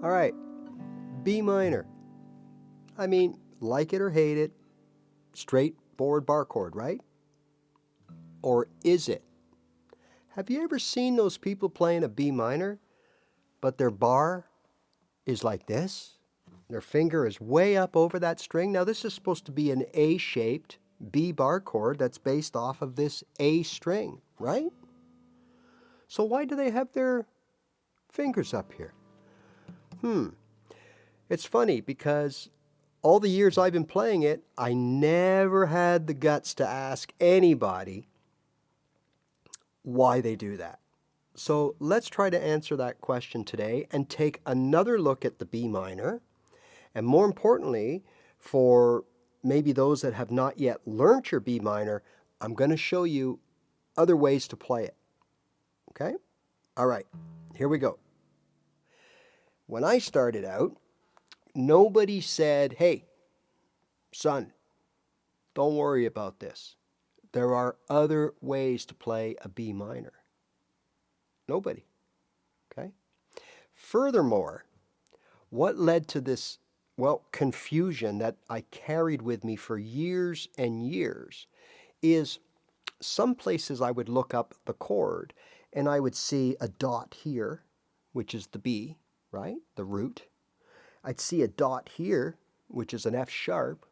All right, B minor. I mean, like it or hate it, straightforward bar chord, right? Or is it? Have you ever seen those people playing a B minor, but their bar is like this? Their finger is way up over that string. Now, this is supposed to be an A-shaped B bar chord that's based off of this A string, right? So why do they have their fingers up here? It's funny because all the years I've been playing it, I never had the guts to ask anybody why they do that. So let's try to answer that question today and take another look at the B minor. And more importantly, for maybe those that have not yet learned your B minor, I'm going to show you other ways to play it. Okay? All right, here we go. When I started out, nobody said, hey, son, don't worry about this. There are other ways to play a B minor. Nobody. Okay? Furthermore, what led to this, confusion that I carried with me for years and years is some places I would look up the chord and I would see a dot here, which is the B, right? The root. I'd see a dot here, which is an F sharp.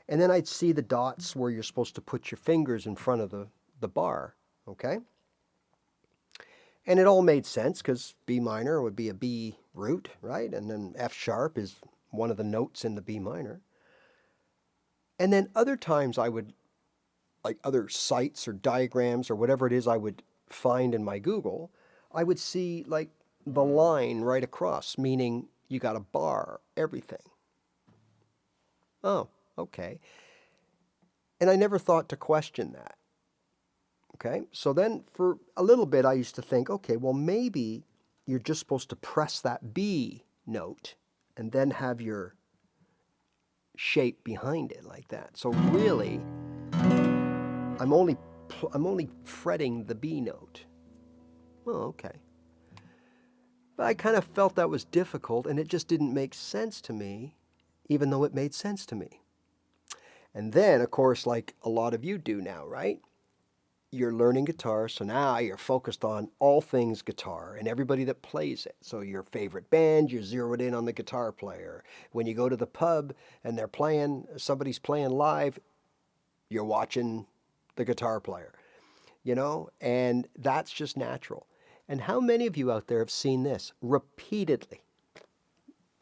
And then I'd see the dots where you're supposed to put your fingers in front of the bar, okay? And it all made sense because B minor would be a B root, right? And then F sharp is one of the notes in the B minor. And then other times I would, like other sites or diagrams or whatever it is I would find in my Google, I would see like the line right across, meaning you got a bar, everything. Oh, okay. And I never thought to question that. Okay, so then for a little bit I used to think, okay, well maybe you're just supposed to press that B note and then have your shape behind it like that. So really, I'm only fretting the B note. Oh, okay. But I kind of felt that was difficult and it just didn't make sense to me, even though it made sense to me. And then, of course, like a lot of you do now, right? You're learning guitar, so now you're focused on all things guitar and everybody that plays it. So your favorite band, you're zeroed in on the guitar player. When you go to the pub and they're playing, somebody's playing live, you're watching the guitar player, and that's just natural. And how many of you out there have seen this repeatedly,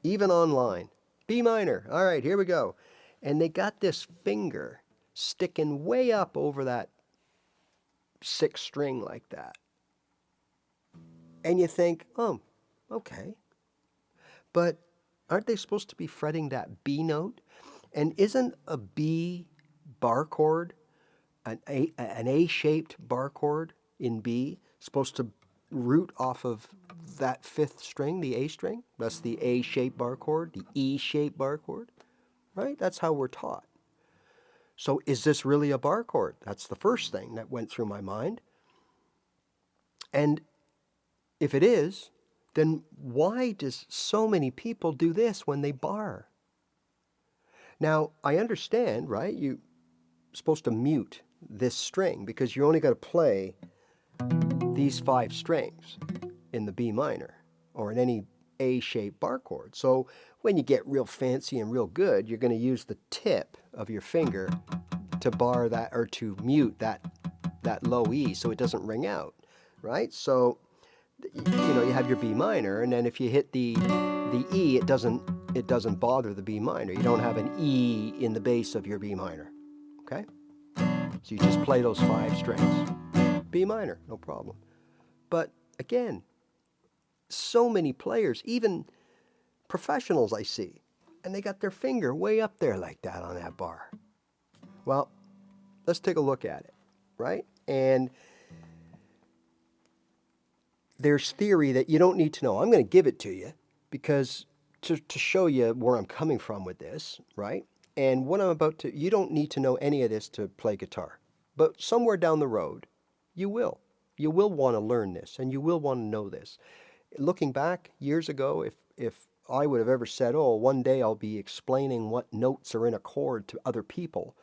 even online? B minor, all right, here we go. And they got this finger sticking way up over that sixth string like that. And you think, oh, okay. But aren't they supposed to be fretting that B note? And isn't a B bar chord, an A-shaped bar chord in B, supposed to root off of that fifth string, the A string? That's the A-shaped bar chord, the E-shaped bar chord, right? That's how we're taught. So is this really a bar chord? That's the first thing that went through my mind. And if it is, then why does so many people do this when they bar? Now, I understand, right? You're supposed to mute this string because you only got to play these 5 strings in the B minor or in any A-shaped bar chord. So when you get real fancy and real good, you're going to use the tip of your finger to bar that or to mute that low E so it doesn't ring out, right? So you have your B minor, and then if you hit the E, it doesn't bother the B minor. You don't have an E in the bass of your B minor, okay? So you just play those 5 strings. B minor, no problem. But again, so many players, even professionals I see, and they got their finger way up there like that on that bar. Well, let's take a look at it, right? And there's theory that you don't need to know. I'm going to give it to you because to show you where I'm coming from with this, right? And what I'm about to, you don't need to know any of this to play guitar. But somewhere down the road, you will. You will want to learn this and you will want to know this. Looking back years ago, if I would have ever said, oh, one day I'll be explaining what notes are in a chord to other people.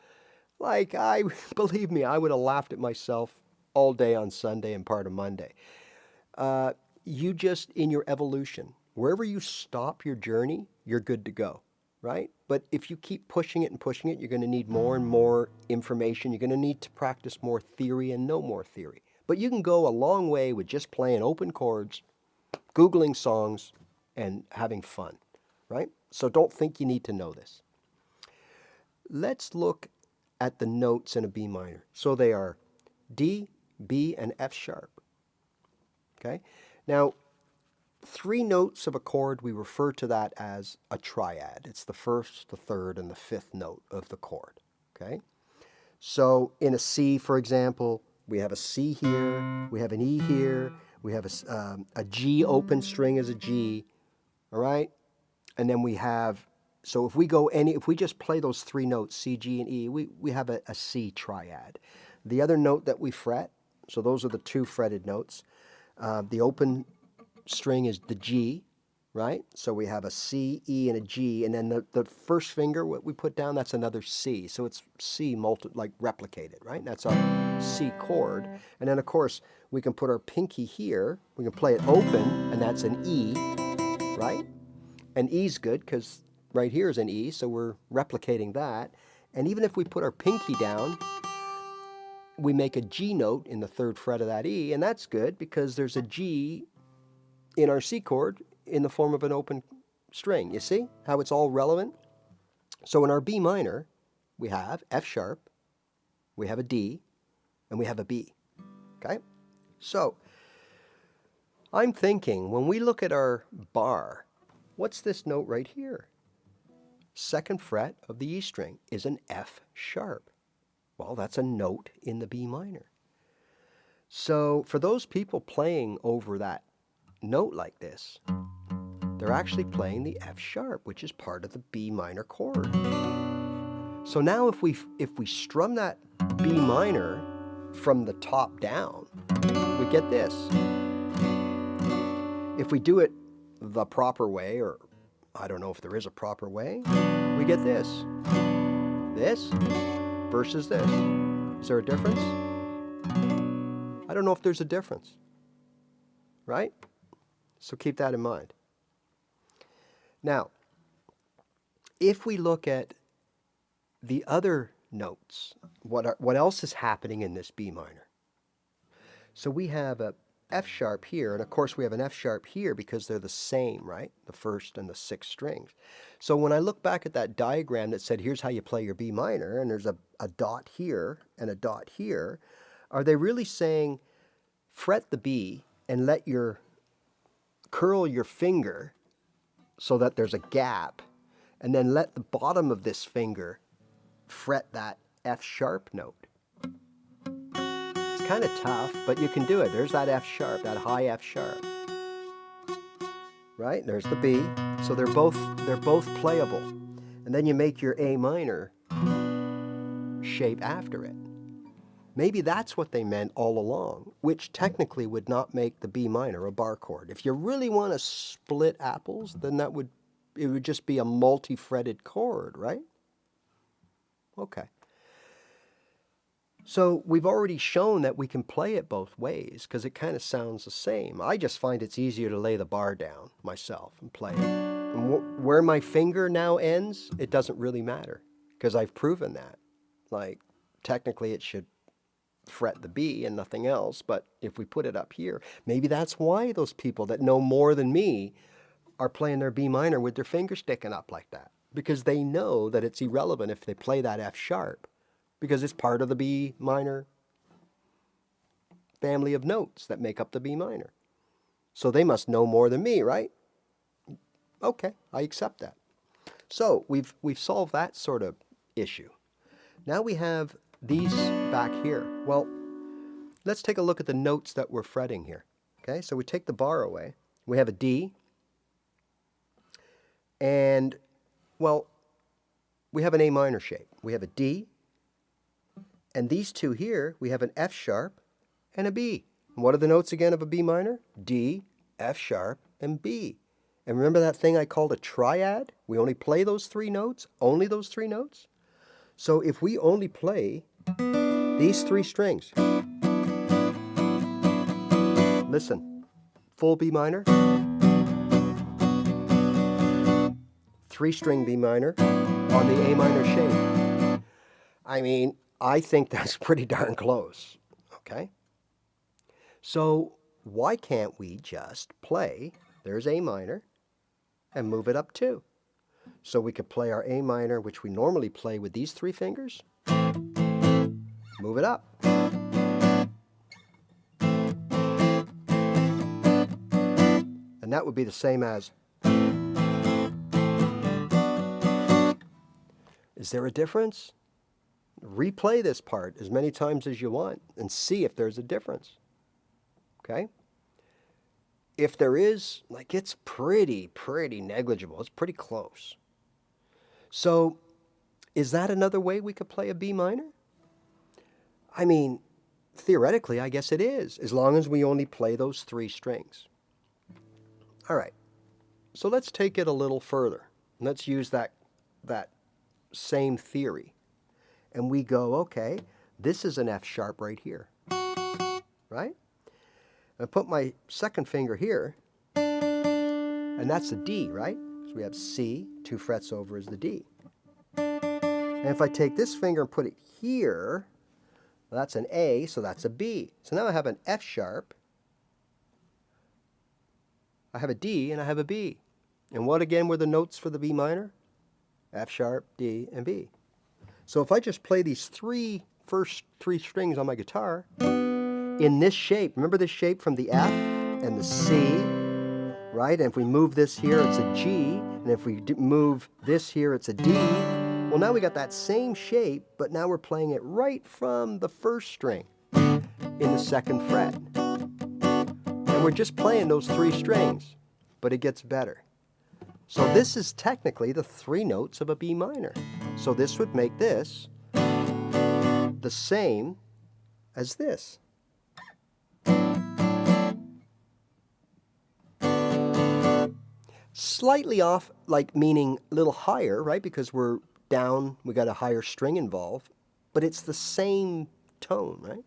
Like, believe me, I would have laughed at myself all day on Sunday and part of Monday. You just, in your evolution, wherever you stop your journey, you're good to go, right? But if you keep pushing it and pushing it, you're going to need more and more information. You're going to need to practice more theory and know more theory. But you can go a long way with just playing open chords, Googling songs, and having fun, right? So don't think you need to know this. Let's look at the notes in a B minor. So they are D, B, and F sharp. Okay? Now, 3 notes of a chord, we refer to that as a triad. It's the first, the third, and the fifth note of the chord. Okay? So in a C, for example, we have a C here, we have an E here, we have a G open string as a G, all right? And then we have, so if we just play those 3 notes, C, G, and E, we have a C triad. The other note that we fret, so those are the 2 fretted notes. The open string is the G, right? So we have a C, E, and a G, and then the first finger, what we put down, that's another C. So it's C like replicated, right? That's our C chord. And then, of course, we can put our pinky here. We can play it open, and that's an E, right? And E's good because right here is an E, so we're replicating that. And even if we put our pinky down, we make a G note in the 3rd fret of that E, and that's good because there's a G in our C chord in the form of an open string. You see how it's all relevant? So in our B minor, we have F sharp, we have a D, and we have a B. Okay? So I'm thinking when we look at our bar, what's this note right here? 2nd fret of the E string is an F sharp. Well, that's a note in the B minor. So for those people playing over that note like this, they're actually playing the F sharp, which is part of the B minor chord. So now if we strum that B minor from the top down, we get this. If we do it the proper way, or I don't know if there is a proper way, we get this. This versus this. Is there a difference? I don't know if there's a difference, right? So keep that in mind. Now, if we look at the other notes, what else is happening in this B minor? So we have a F sharp here, and of course we have an F sharp here because they're the same, right? The 1st and the 6th strings. So when I look back at that diagram that said, here's how you play your B minor, and there's a dot here and a dot here, are they really saying fret the B and curl your finger so that there's a gap, and then let the bottom of this finger fret that F sharp note? It's kind of tough, but you can do it. There's that F sharp, that high F sharp. Right? There's the B. So they're both playable. And then you make your A minor shape after it. Maybe that's what they meant all along, which technically would not make the B minor a bar chord. If you really want to split apples, then it would just be a multi-fretted chord, right? Okay. So we've already shown that we can play it both ways because it kind of sounds the same. I just find it's easier to lay the bar down myself and play it. And where my finger now ends, it doesn't really matter because I've proven that. Like, technically it should fret the B and nothing else, but if we put it up here, maybe that's why those people that know more than me are playing their B minor with their finger sticking up like that, because they know that it's irrelevant if they play that F sharp, because it's part of the B minor family of notes that make up the B minor. So they must know more than me, right? Okay, I accept that. So we've solved that sort of issue. Now we have these back here. Well, let's take a look at the notes that we're fretting here. Okay, so we take the bar away. We have a D. And, well, we have an A minor shape. We have a D. And these two here, we have an F sharp and a B. And what are the notes again of a B minor? D, F sharp, and B. And remember that thing I called a triad? We only play those three notes, only those three notes. So if we only play these three strings, listen, full B minor, three-string B minor on the A minor shape. I mean, I think that's pretty darn close, okay? So why can't we just play, there's A minor, and move it up two? So we could play our A minor, which we normally play with these three fingers, move it up. And that would be the same as. Is there a difference? Replay this part as many times as you want and see if there's a difference. Okay? If there is, like, it's pretty negligible. It's pretty close. So, is that another way we could play a B minor? I mean, theoretically, I guess it is, as long as we only play those three strings. All right. So let's take it a little further. Let's use that same theory. And we go, okay, this is an F sharp right here. Right? I put my second finger here, and that's a D, right? So we have C, 2 frets over is the D. And if I take this finger and put it here, well, that's an A, so that's a B. So now I have an F sharp, I have a D, and I have a B. And what again were the notes for the B minor? F sharp, D, and B. So if I just play these first three strings on my guitar, in this shape, remember this shape from the F and the C, right? And if we move this here, it's a G. And if we move this here, it's a D. Well, now we got that same shape, but now we're playing it right from the first string in the second fret. And we're just playing those three strings, but it gets better. So this is technically the three notes of a B minor. So this would make this the same as this. Slightly off, like meaning a little higher, right? Because we're down, we got a higher string involved, but it's the same tone, right?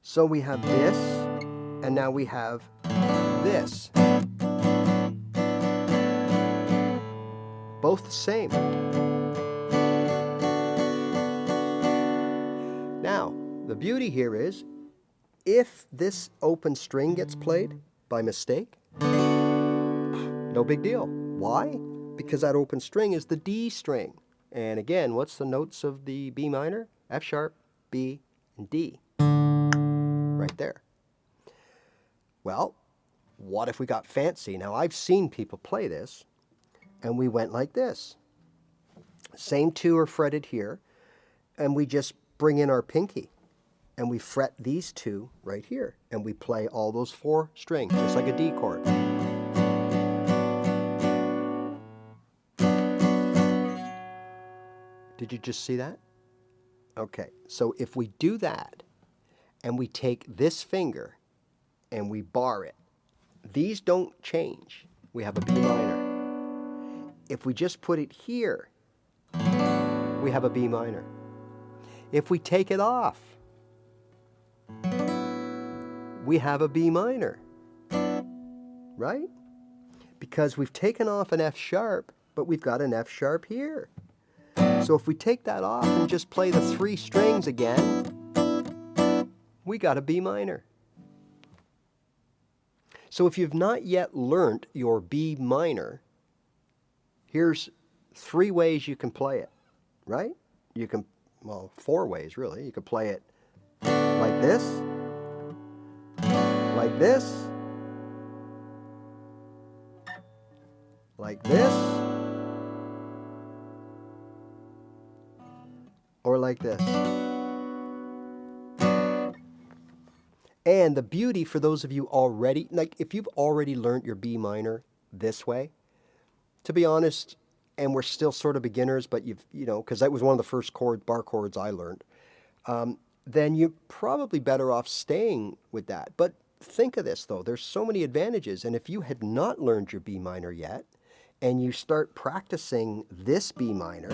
So we have this, and now we have this. Both the same. Now, the beauty here is, if this open string gets played by mistake, no big deal. Why? Because that open string is the D string. And again, what's the notes of the B minor? F sharp, B, and D. Right there. Well, what if we got fancy? Now, I've seen people play this, and we went like this. Same two are fretted here, and we just bring in our pinky, and we fret these two right here, and we play all those four strings, just like a D chord. Did you just see that? Okay, so if we do that, and we take this finger, and we bar it, these don't change. We have a B minor. If we just put it here, we have a B minor. If we take it off, we have a B minor, right? Because we've taken off an F sharp, but we've got an F sharp here. So if we take that off and just play the three strings again, we got a B minor. So if you've not yet learned your B minor, here's three ways you can play it, right? You can, well, four ways really. You can play it like this, like this, like this, or like this. And the beauty for those of you already, like if you've already learned your B minor this way, to be honest, and we're still sort of beginners, but you know, because that was one of the first bar chords I learned, then you're probably better off staying with that. But think of this, though. There's so many advantages. And if you had not learned your B minor yet, and you start practicing this B minor,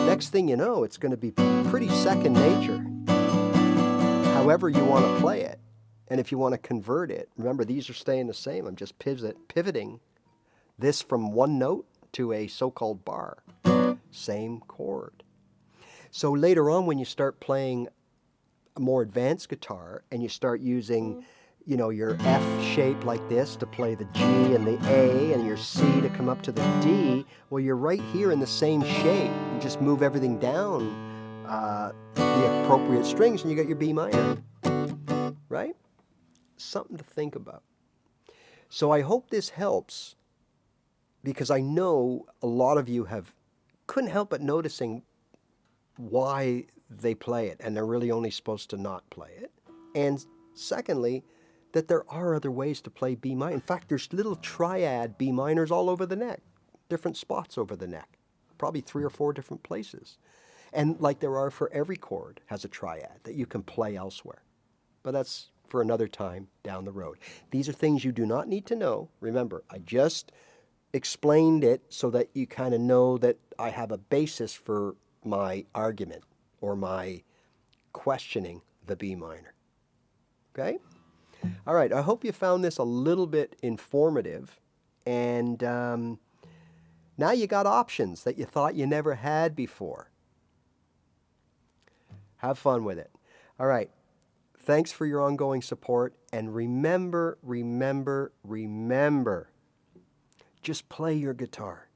next thing you know, it's going to be pretty second nature, however you want to play it. And if you want to convert it, remember, these are staying the same. I'm just pivoting this from one note to a so-called bar. Same chord. So later on, when you start playing a more advanced guitar and you start using, your F shape like this to play the G and the A and your C to come up to the D, well, you're right here in the same shape. You just move everything down the appropriate strings and you got your B minor, right? Something to think about. So I hope this helps, because I know a lot of you couldn't help but noticing why they play it, and they're really only supposed to not play it. And secondly, that there are other ways to play B minor. In fact, there's little triad B minors all over the neck, different spots over the neck, probably 3 or 4 different places. And like there are for every chord, has a triad that you can play elsewhere. But that's for another time down the road. These are things you do not need to know. Remember, I just explained it so that you kind of know that I have a basis for my argument or my questioning the B minor. Okay? All right, I hope you found this a little bit informative, and now you got options that you thought you never had before. Have fun with it. All right, thanks for your ongoing support, and remember, just play your guitar.